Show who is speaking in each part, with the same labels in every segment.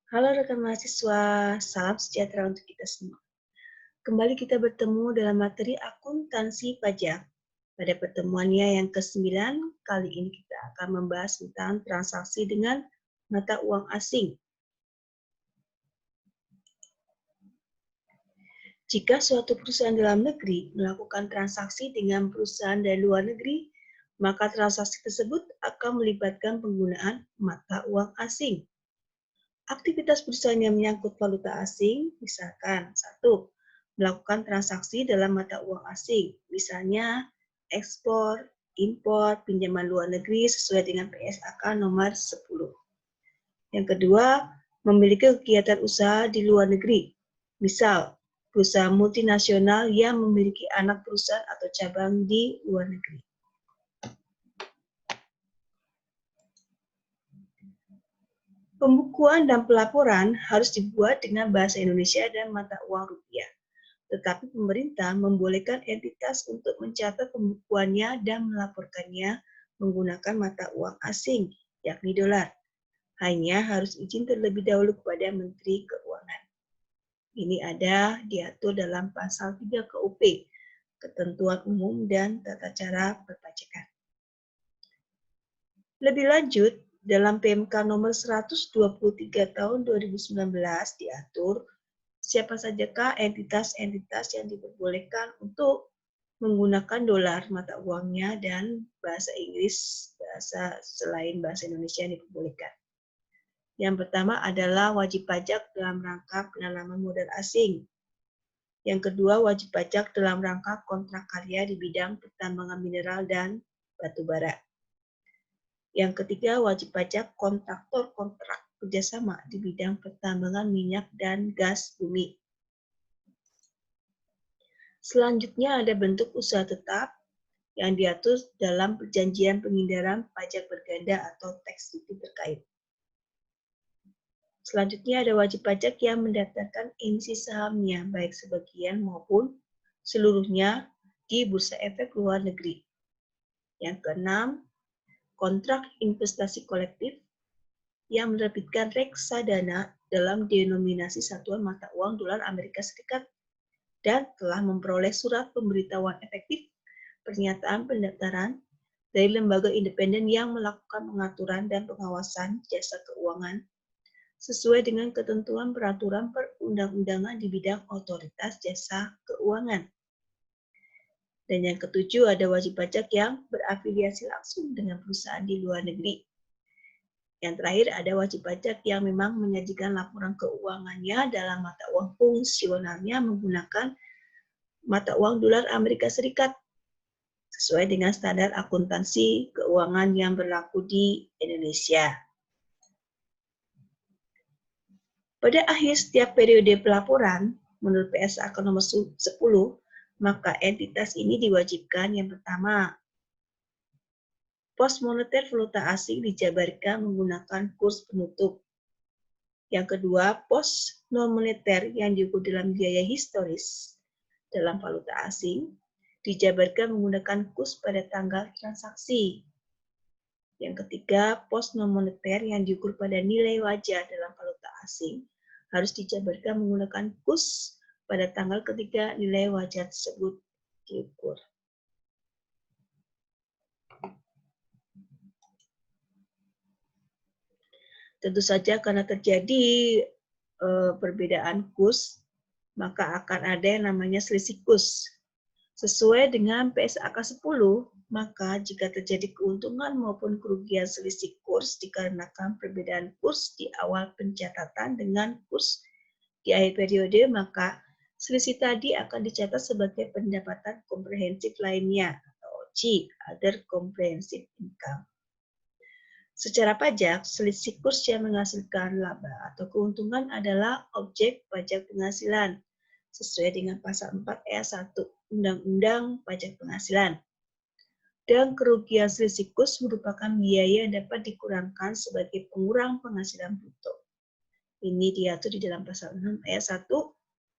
Speaker 1: Halo rekan mahasiswa, salam sejahtera untuk kita semua. Kembali kita bertemu dalam materi akuntansi pajak. Pada pertemuannya yang ke-9, kali ini kita akan membahas tentang transaksi dengan mata uang asing. Jika suatu perusahaan dalam negeri melakukan transaksi dengan perusahaan dari luar negeri, maka transaksi tersebut akan melibatkan penggunaan mata uang asing. Aktivitas perusahaan yang menyangkut valuta asing, misalkan 1. Melakukan transaksi dalam mata uang asing, misalnya ekspor, impor, pinjaman luar negeri sesuai dengan PSAK nomor 10. Yang kedua, memiliki kegiatan usaha di luar negeri, misal perusahaan multinasional yang memiliki anak perusahaan atau cabang di luar negeri. Pembukuan dan pelaporan harus dibuat dengan bahasa Indonesia dan mata uang rupiah. Tetapi pemerintah membolehkan entitas untuk mencatat pembukuannya dan melaporkannya menggunakan mata uang asing, yakni dolar. Hanya harus izin terlebih dahulu kepada Menteri Keuangan. Ini ada diatur dalam pasal 3 KUP, Ketentuan Umum dan Tata Cara Perpajakan. Lebih lanjut, dalam PMK nomor 123 tahun 2019 diatur siapa sajakah entitas-entitas yang diperbolehkan untuk menggunakan dolar mata uangnya dan bahasa Inggris, bahasa selain bahasa Indonesia yang diperbolehkan. Yang pertama adalah wajib pajak dalam rangka penanaman modal asing. Yang kedua, wajib pajak dalam rangka kontrak karya di bidang pertambangan mineral dan batu bara. Yang ketiga, wajib pajak kontraktor kontrak kerjasama di bidang pertambangan minyak dan gas bumi. Selanjutnya ada bentuk usaha tetap yang diatur dalam perjanjian penghindaran pajak berganda atau tax duty terkait. Selanjutnya ada wajib pajak yang mendaftarkan emisi sahamnya, baik sebagian maupun seluruhnya di Bursa Efek Luar Negeri. Yang keenam, kontrak investasi kolektif yang menerbitkan reksadana dalam denominasi satuan mata uang dolar Amerika Serikat dan telah memperoleh surat pemberitahuan efektif pernyataan pendaftaran dari lembaga independen yang melakukan pengaturan dan pengawasan jasa keuangan sesuai dengan ketentuan peraturan perundang-undangan di bidang otoritas jasa keuangan. Dan yang ketujuh ada wajib pajak yang berafiliasi langsung dengan perusahaan di luar negeri. Yang terakhir ada wajib pajak yang memang menyajikan laporan keuangannya dalam mata uang fungsionalnya menggunakan mata uang dolar Amerika Serikat sesuai dengan standar akuntansi keuangan yang berlaku di Indonesia. Pada akhir setiap periode pelaporan, menurut PSAK nomor 10, maka entitas ini diwajibkan yang pertama, pos moneter valuta asing dijabarkan menggunakan kurs penutup. Yang kedua, pos non-moneter yang diukur dalam biaya historis dalam valuta asing dijabarkan menggunakan kurs pada tanggal transaksi. Yang ketiga, pos non-moneter yang diukur pada nilai wajar dalam valuta asing harus dijabarkan menggunakan kurs pada tanggal ketika nilai wajar tersebut diukur. Tentu saja karena terjadi perbedaan kurs, maka akan ada yang namanya selisih kurs. Sesuai dengan PSAK 10, maka jika terjadi keuntungan maupun kerugian selisih kurs dikarenakan perbedaan kurs di awal pencatatan dengan kurs di akhir periode, maka selisih tadi akan dicatat sebagai pendapatan komprehensif lainnya atau OC, Other Comprehensive Income. Secara pajak, selisih kurs yang menghasilkan laba atau keuntungan adalah objek pajak penghasilan sesuai dengan pasal 4 ayat 1 Undang-Undang Pajak Penghasilan. Dan kerugian selisih kurs merupakan biaya yang dapat dikurangkan sebagai pengurang penghasilan bruto. Ini diatur di dalam pasal 6 ayat 1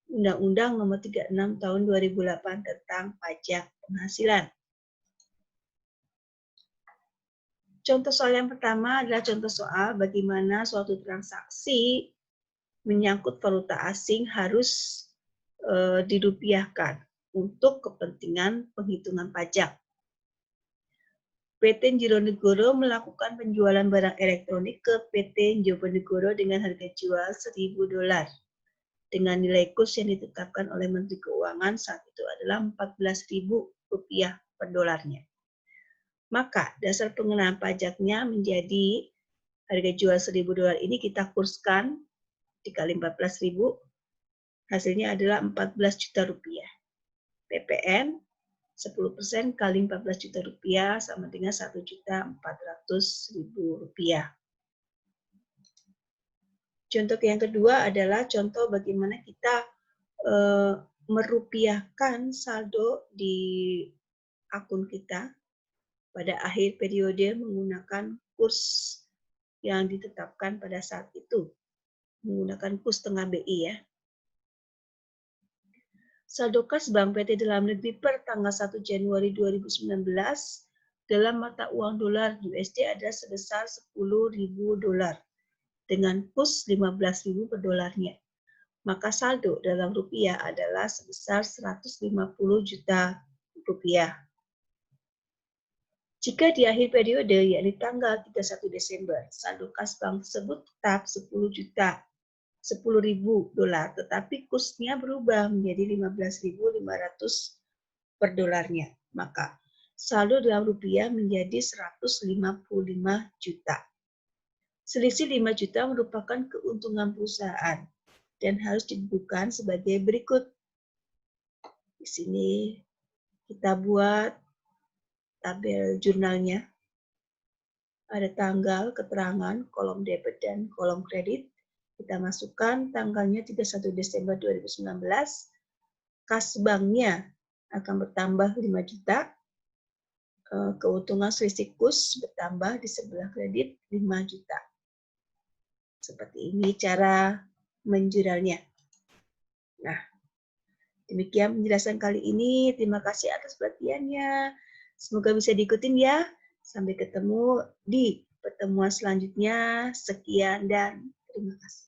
Speaker 1: Undang-Undang Nomor 36 Tahun 2008 tentang Pajak Penghasilan. Contoh soal yang pertama adalah contoh soal bagaimana suatu transaksi menyangkut valuta asing harus dirupiahkan untuk kepentingan penghitungan pajak. PT Njironegoro melakukan penjualan barang elektronik ke PT Njobonegoro dengan harga jual $1.000 dengan nilai kurs yang ditetapkan oleh Menteri Keuangan saat itu adalah Rp14.000 per dolarnya. Maka dasar pengenaan pajaknya menjadi harga jual $1.000 ini kita kurskan dikali 14.000, hasilnya adalah 14 juta rupiah. PPN 10% kali 14 juta rupiah sama dengan 1.400.000 rupiah. Contoh yang kedua adalah contoh bagaimana kita merupiahkan saldo di akun kita pada akhir periode menggunakan kurs yang ditetapkan pada saat itu, menggunakan kurs tengah BI ya. Saldo kas Bank PT Dalam Negeri per tanggal 1 Januari 2019 dalam mata uang dolar USD ada sebesar $10.000 dengan kurs 15.000 per dolarnya. Maka saldo dalam rupiah adalah sebesar 150 juta rupiah. Jika di akhir periode, yakni tanggal 31 Desember, saldo kas bank tersebut tetap $10.000, tetapi kursnya berubah menjadi 15.500 per dolarnya. Maka saldo dalam rupiah menjadi 155 juta. Selisih 5 juta merupakan keuntungan perusahaan dan harus dibukukan sebagai berikut. Di sini kita buat tabel jurnalnya. Ada tanggal, keterangan, kolom debit dan kolom kredit. Kita masukkan tanggalnya 31 Desember 2019. Kas banknya akan bertambah 5 juta. Keuntungan selisih kurs bertambah di sebelah kredit 5 juta. Seperti ini cara menjurnalnya. Nah, demikian penjelasan kali ini. Terima kasih atas perhatiannya. Semoga bisa diikutin ya. Sampai ketemu di pertemuan selanjutnya. Sekian dan terima kasih.